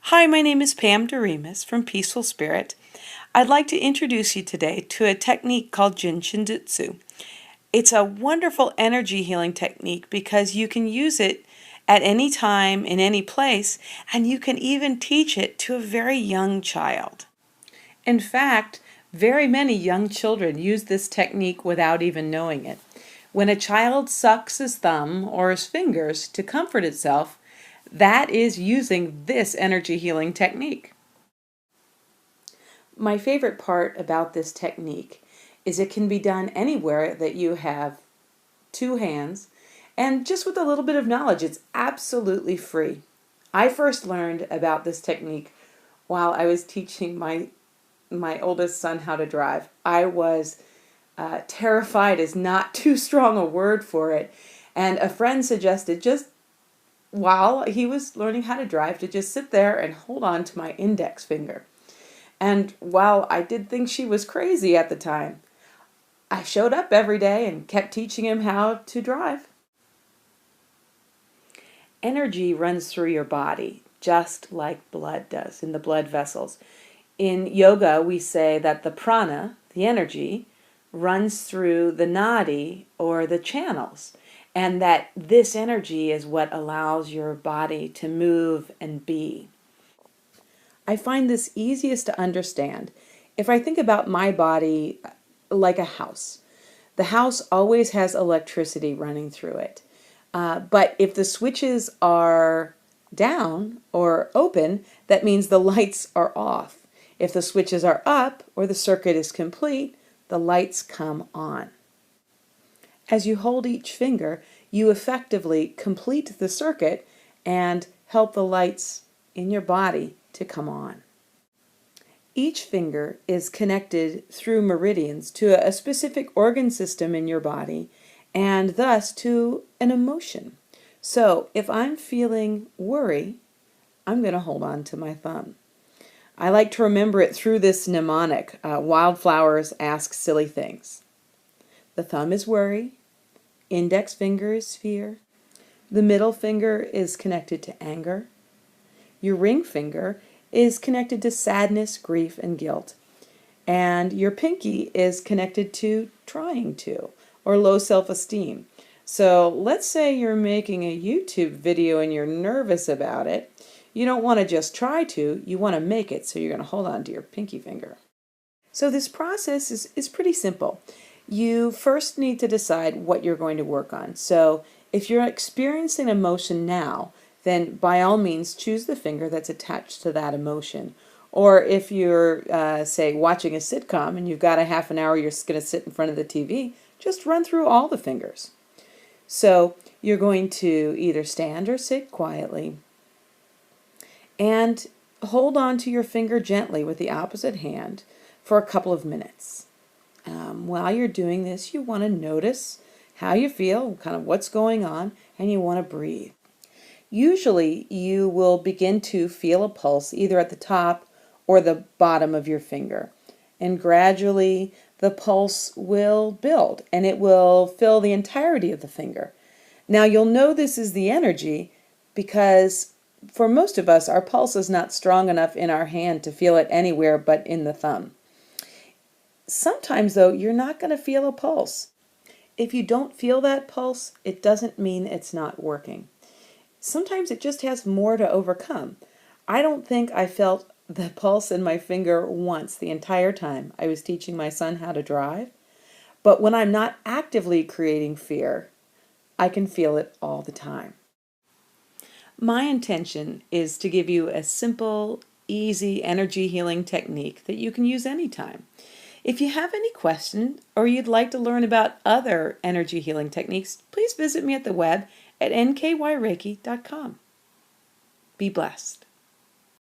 Hi, my name is Pam Doremus from Peaceful Spirit. I'd like to introduce you today to a technique called Jin Shinjutsu. It's a wonderful energy healing technique because you can use it at any time, in any place, and you can even teach it to a very young child. In fact, very many young children use this technique without even knowing it. When a child sucks his thumb or his fingers to comfort itself, that is using this energy healing technique. My favorite part about this technique is it can be done anywhere that you have two hands, and just with a little bit of knowledge, it's absolutely free. I first learned about this technique while I was teaching my oldest son how to drive. I was terrified is not too strong a word for it, and a friend suggested just while he was learning how to drive to just sit there and hold on to my index finger. And while I did think she was crazy at the time, I showed up every day and kept teaching him how to drive. Energy runs through your body just like blood does in the blood vessels. In yoga, we say that the prana, the energy, runs through the nadi or the channels, and that this energy is what allows your body to move and be. I find this easiest to understand if I think about my body like a house. The house always has electricity running through it. But if the switches are down or open, that means the lights are off. If the switches are up or the circuit is complete, the lights come on. As you hold each finger, you effectively complete the circuit and help the lights in your body to come on. Each finger is connected through meridians to a specific organ system in your body and thus to an emotion. So if I'm feeling worry, I'm going to hold on to my thumb. I like to remember it through this mnemonic, wildflowers ask silly things. The thumb is worry, index finger is fear, the middle finger is connected to anger, your ring finger is connected to sadness, grief, and guilt, and your pinky is connected to trying to, or low self-esteem. So let's say you're making a YouTube video and you're nervous about it. You don't want to just try to, you want to make it, so you're going to hold on to your pinky finger. So this process is pretty simple. You first need to decide what you're going to work on. So if you're experiencing emotion now, then by all means choose the finger that's attached to that emotion. Or if you're, say, watching a sitcom and you've got a half an hour you're going to sit in front of the TV, just run through all the fingers. So you're going to either stand or sit quietly and hold on to your finger gently with the opposite hand for a couple of minutes. While you're doing this, you want to notice how you feel, kind of what's going on, and you want to breathe. Usually you will begin to feel a pulse either at the top or the bottom of your finger. And gradually the pulse will build and it will fill the entirety of the finger. Now you'll know this is the energy because for most of us our pulse is not strong enough in our hand to feel it anywhere but in the thumb. Sometimes though you're not going to feel a pulse. If you don't feel that pulse, it doesn't mean it's not working. Sometimes it just has more to overcome. I don't think I felt the pulse in my finger once the entire time I was teaching my son how to drive. But when I'm not actively creating fear, I can feel it all the time. My intention is to give you a simple, easy energy healing technique that you can use anytime. If you have any questions or you'd like to learn about other energy healing techniques, please visit me at the web at nkyrreiki.com. Be blessed.